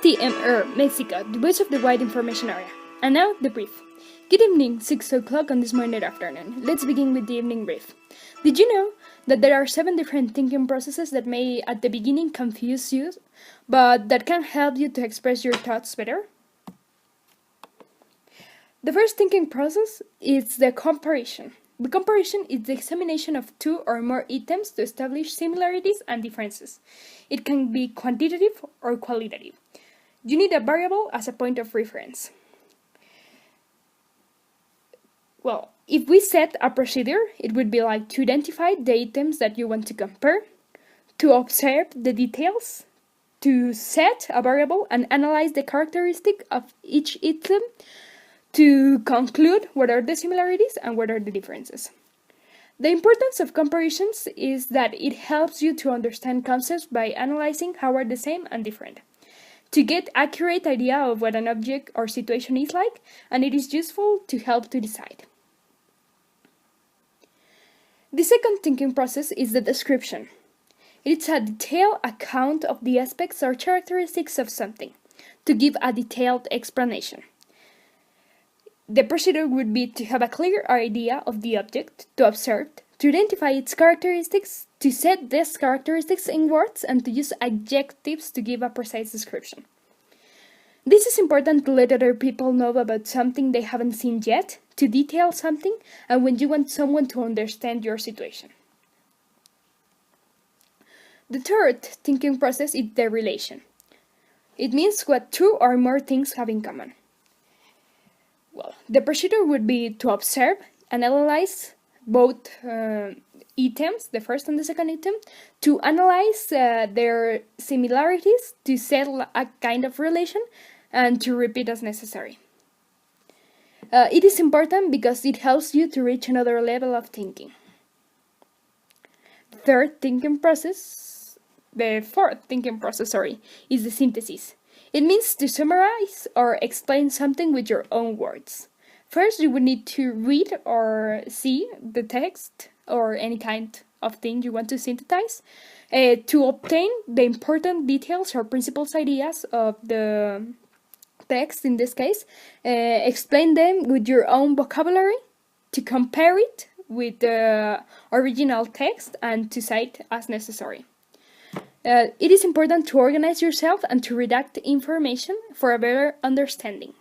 TMR, Mexico, the voice of the wide information area. And now, the brief. Good evening, 6 o'clock on this morning afternoon. Let's begin with the evening brief. Did you know that there are 7 different thinking processes that may at the beginning confuse you, but that can help you to express your thoughts better? The first thinking process is the comparison. The comparison is the examination of 2 or more items to establish similarities and differences. It can be quantitative or qualitative. You need a variable as a point of reference. Well, if we set a procedure, it would be like to identify the items that you want to compare, to observe the details, to set a variable and analyze the characteristic of each item, to conclude what are the similarities and what are the differences. The importance of comparisons is that it helps you to understand concepts by analyzing how are the same and different, to get accurate idea of what an object or situation is like, and it is useful to help to decide. The second thinking process is the description. It's a detailed account of the aspects or characteristics of something, to give a detailed explanation. The procedure would be to have a clear idea of the object, to observe, to identify its characteristics, to set these characteristics in words, and to use adjectives to give a precise description. This is important to let other people know about something they haven't seen yet, to detail something, and when you want someone to understand your situation. The third thinking process is the relation. It means what 2 or more things have in common. Well, the procedure would be to observe and analyze both items, the first and the second item, to analyze their similarities, to set a kind of relation, and to repeat as necessary. It is important because it helps you to reach another level of thinking. The fourth thinking process, is the synthesis. It means to summarize or explain something with your own words. First, you would need to read or see the text or any kind of thing you want to synthesize to obtain the important details or principles ideas of the text in this case. Explain them with your own vocabulary, to compare it with the original text, and to cite as necessary. It is important to organize yourself and to redact information for a better understanding.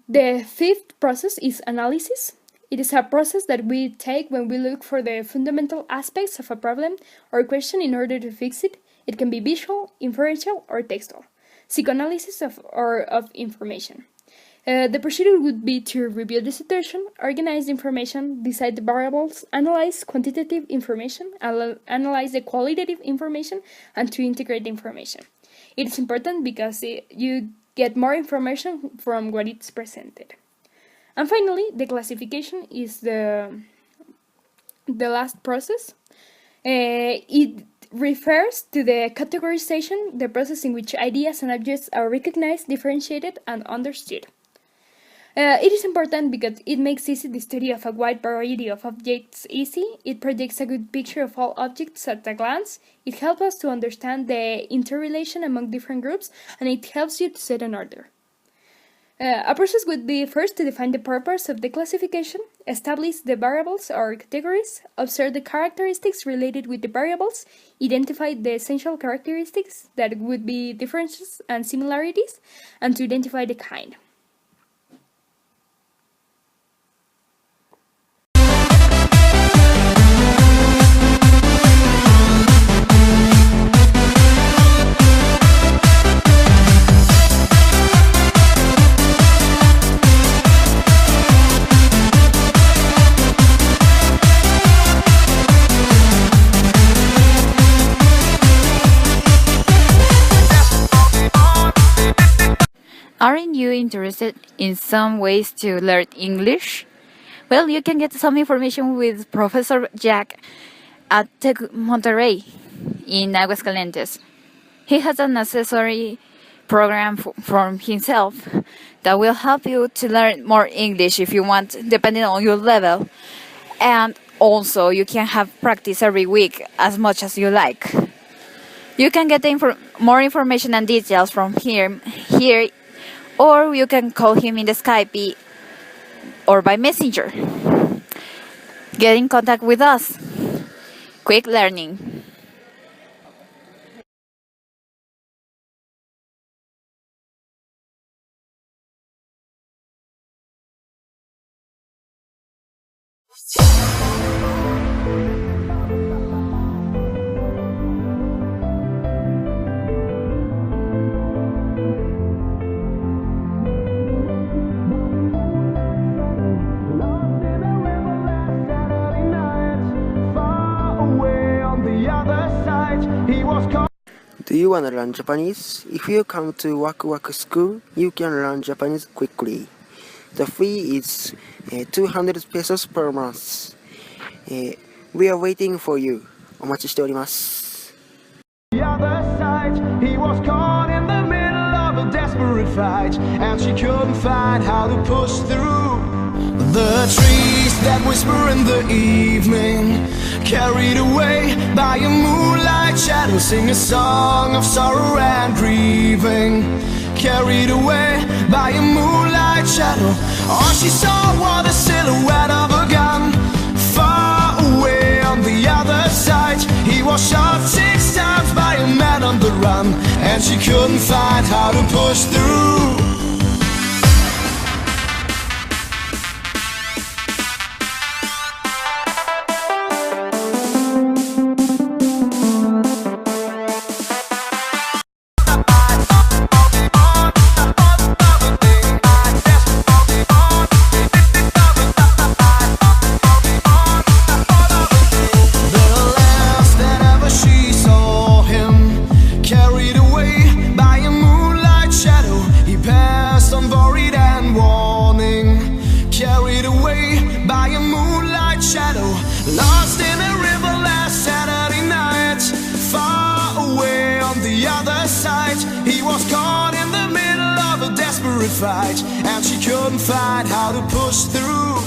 The fifth process is analysis. It is a process that we take when we look for the fundamental aspects of a problem or question in order to fix it. It can be visual, inferential, or textual. Psychoanalysis of information. The procedure would be to review the situation, organize the information, decide the variables, analyze quantitative information, analyze the qualitative information, and to integrate the information. It is important because you get more information from what is presented. And finally, the classification is the last process. It refers to the categorization, the process in which ideas and objects are recognized, differentiated, and understood. It is important because it makes easy the study of a wide variety of objects easy. It projects a good picture of all objects at a glance. It helps us to understand the interrelation among different groups, and it helps you to set an order. A process would be first to define the purpose of the classification, establish the variables or categories, observe the characteristics related with the variables, identify the essential characteristics that would be differences and similarities, and to identify the kind. Aren't you interested in some ways to learn English? Well, you can get some information with Professor Jack at Tec Monterrey in Aguascalientes. He has an accessory program from himself that will help you to learn more English if you want, depending on your level. And also, you can have practice every week as much as you like. You can get more information and details from here, or you can call him in the Skype or by Messenger. Get in contact with us. Quick learning. Do you want to learn Japanese? If you come to Waku Waku School, you can learn Japanese quickly. The fee is 200 pesos per month. We are waiting for you. お待ちしております。The other side, he was caught in the middle of a desperate fight, and she couldn't find how to push through. The trees that whisper in the evening, carried away by a moonlight shadow, sing a song of sorrow and grieving. Carried away by a moonlight shadow, all she saw was the silhouette of a gun. Far away on the other side, he was shot 6 times by a man on the run, and she couldn't find how to push through. Lost in a river last Saturday night. Far away on the other side, he was caught in the middle of a desperate fight, and she couldn't find how to push through.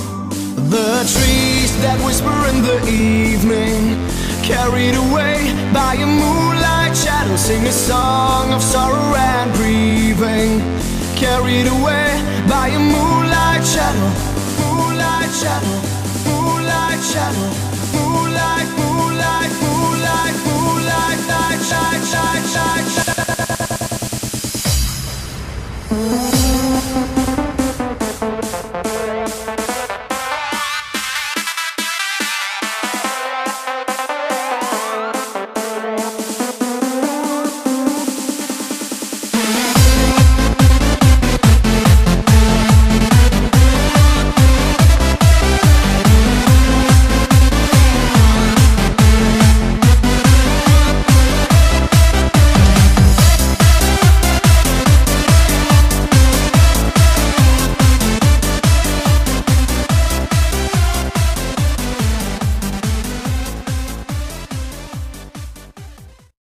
The trees that whisper in the evening, carried away by a moonlight shadow, sing a song of sorrow and grieving. Carried away by a moonlight shadow, moonlight shadow, moonlight shadow, moonlight, moonlight, moonlight, moonlight, light, shine, shine, shine, shine.